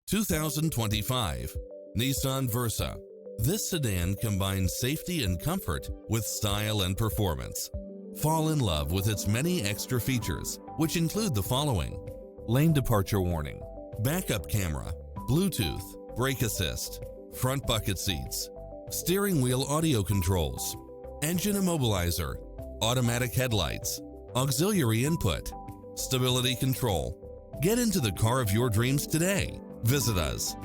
2025 Nissan Versa. This sedan combines safety and comfort with style and performance. Fall in love with its many extra features, which include the following: lane departure warning, backup camera, Bluetooth, brake assist, front bucket seats, steering wheel audio controls, engine immobilizer, automatic headlights, auxiliary input, stability control. Get into the car of your dreams today. Visit us.